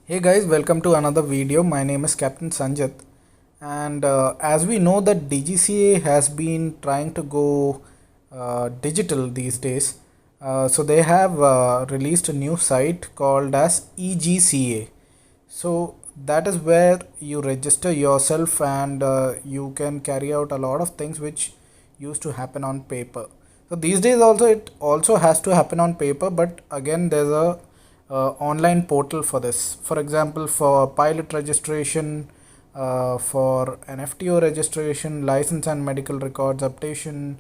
Hey guys, welcome to another video. My name is Captain Sanjit, and as we know that DGCA has been trying to go digital these days, so they have released a new site called as EGCA. So that is where you register yourself and you can carry out a lot of things which used to happen on paper. So these days also it also has to happen on paper, but again there's a online portal for this. For example, for pilot registration, for an FTO registration, license and medical records updation.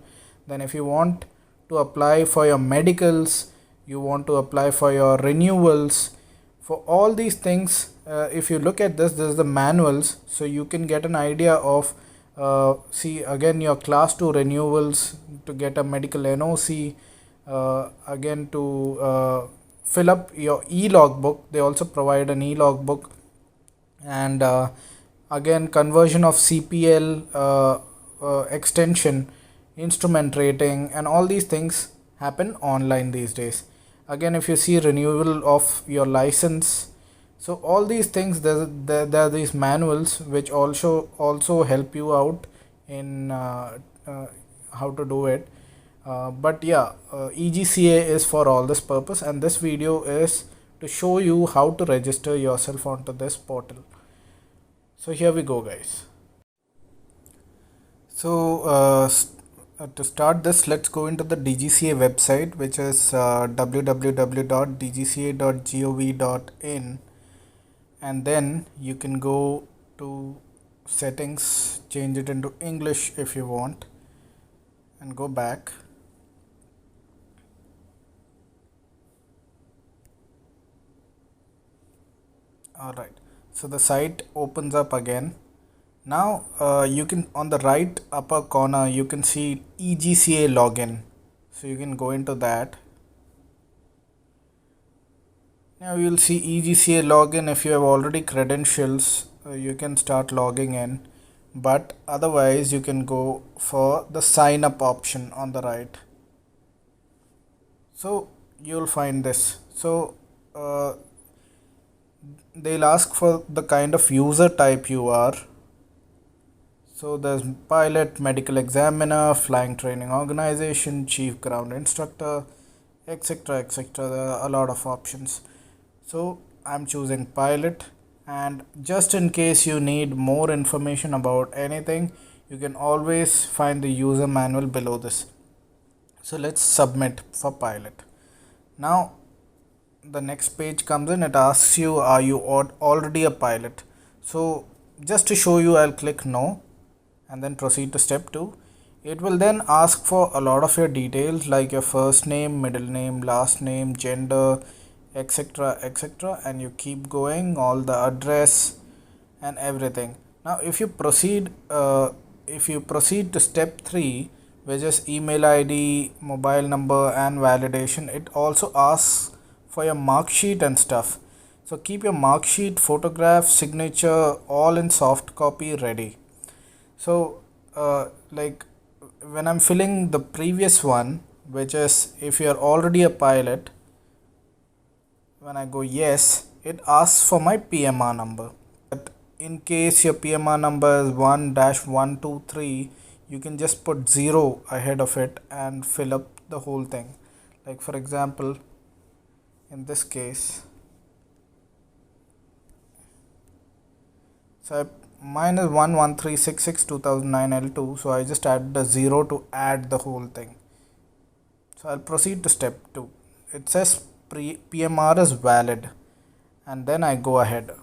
Then if you want to apply for your medicals, you want to apply for your renewals, for all these things, if you look at this is the manuals, so you can get an idea of see again your class 2 renewals, to get a medical NOC, again to fill up your e-logbook. They also provide an e-logbook, and again conversion of CPL, extension, instrument rating, and all these things happen online these days. Again, if you see renewal of your license, so all these things, there are these manuals which also help you out in how to do it. But yeah, EGCA is for all this purpose, and this video is to show you how to register yourself onto this portal. So here we go, guys. So to start this, let's go into the DGCA website, which is www.dgca.gov.in, and then you can go to settings, change it into English if you want, and go back. Alright, so the site opens up again. Now you can, on the right upper corner, you can see EGCA login, so you can go into that. Now you'll see EGCA login. If you have already credentials, you can start logging in, but otherwise you can go for the sign up option on the right. So you'll find this. So they'll ask for the kind of user type you are. So there's pilot, medical examiner, flying training organization, chief ground instructor, etc, etc. There are a lot of options. So I'm choosing pilot, and just in case you need more information about anything, you can always find the user manual below this. So let's submit for pilot. Now the next page comes in. It asks you, are you already a pilot? So just to show you, I'll click no and then proceed to step 2. It will then ask for a lot of your details, like your first name, middle name, last name, gender, etc, etc, and you keep going, all the address and everything. Now if you proceed to step 3, which is email ID, mobile number and validation, it also asks for your mark sheet and stuff. So keep your mark sheet, photograph, signature all in soft copy ready. So like when I'm filling the previous one, which is if you are already a pilot, when I go yes, it asks for my PMR number. But in case your PMR number is 1-123, you can just put 0 ahead of it and fill up the whole thing. Like for example, in this case, so mine is 11366-2009 L2, so I just add the 0 to add the whole thing. So I'll proceed to step 2. It says PMR is valid, and then I go ahead.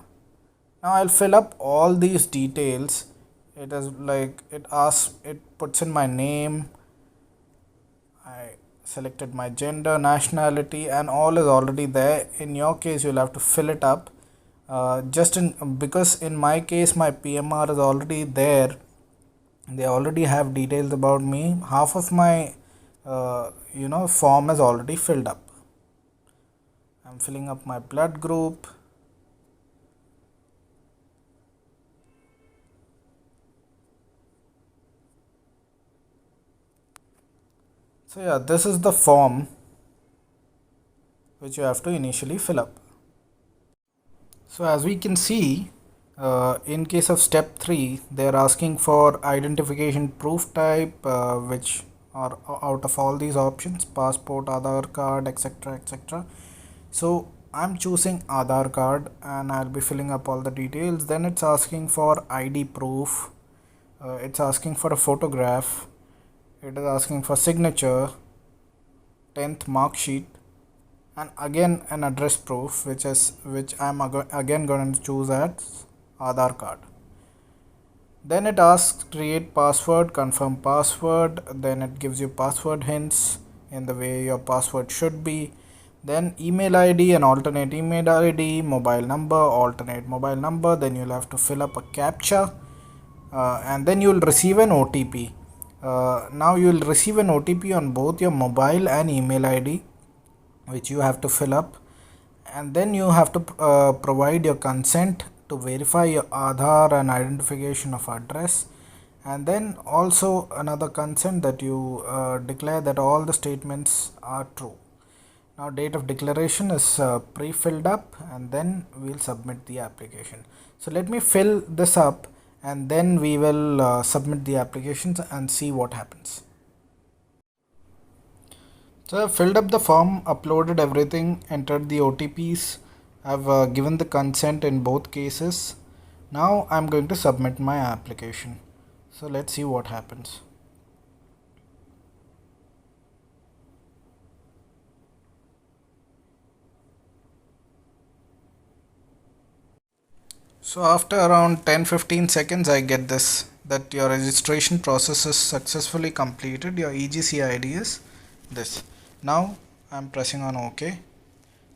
Now I'll fill up all these details. It is like it puts in my name, I selected my gender, nationality, and all is already there. In your case, you'll have to fill it up. Because in my case my PMR is already there, they already have details about me. Half of my form is already filled up. I'm filling up my blood group. So yeah, this is the form which you have to initially fill up. So as we can see, in case of step 3, they are asking for identification proof type, which are out of all these options: passport, Aadhaar card, etc., etc. So I'm choosing Aadhaar card and I'll be filling up all the details. Then it's asking for ID proof. It's asking for a photograph. It is asking for signature, 10th mark sheet, and again an address proof, which I'm again going to choose as Aadhaar card. Then it asks create password, confirm password. Then it gives you password hints in the way your password should be. Then email ID and alternate email ID, mobile number, alternate mobile number. Then you'll have to fill up a captcha, and then you'll receive an OTP. Now you'll receive an OTP on both your mobile and email ID, which you have to fill up, and then you have to provide your consent to verify your Aadhaar and identification of address, and then also another consent that you declare that all the statements are true. Now date of declaration is pre-filled up, and then we'll submit the application. So let me fill this up and then we will submit the applications and see what happens. So I've filled up the form, uploaded everything, entered the OTPs. I've given the consent in both cases. Now I'm going to submit my application. So let's see what happens. So after around 10-15 seconds I get this, that your registration process is successfully completed. Your EGCA ID is this. Now I'm pressing on OK,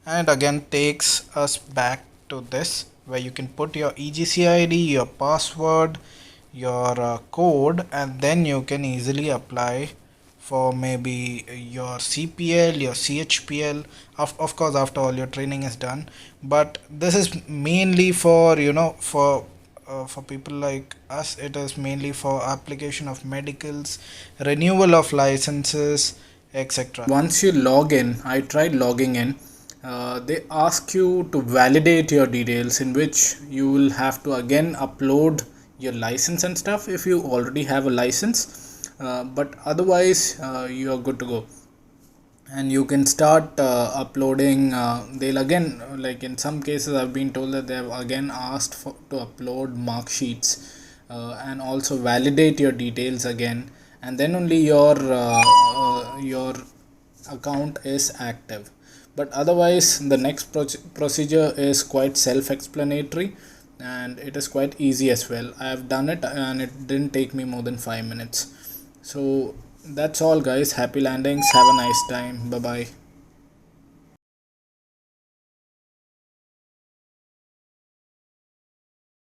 and again takes us back to this where you can put your EGCA ID, your password, your code, and then you can easily apply for maybe your CPL, your CHPL, of course after all your training is done. But this is mainly for for people like us. It is mainly for application of medicals, renewal of licenses, etc. Once you log in, I tried logging in. They ask you to validate your details, in which you will have to again upload your license and stuff if you already have a license, but otherwise you are good to go, and you can start uploading. They'll again, like in some cases I've been told that they have again asked to upload mark sheets, and also validate your details again, and then only your account is active. But otherwise the next procedure is quite self-explanatory, and it is quite easy as well. I have done it and it didn't take me more than 5 minutes. So that's all guys. Happy landings, have a nice time, bye bye.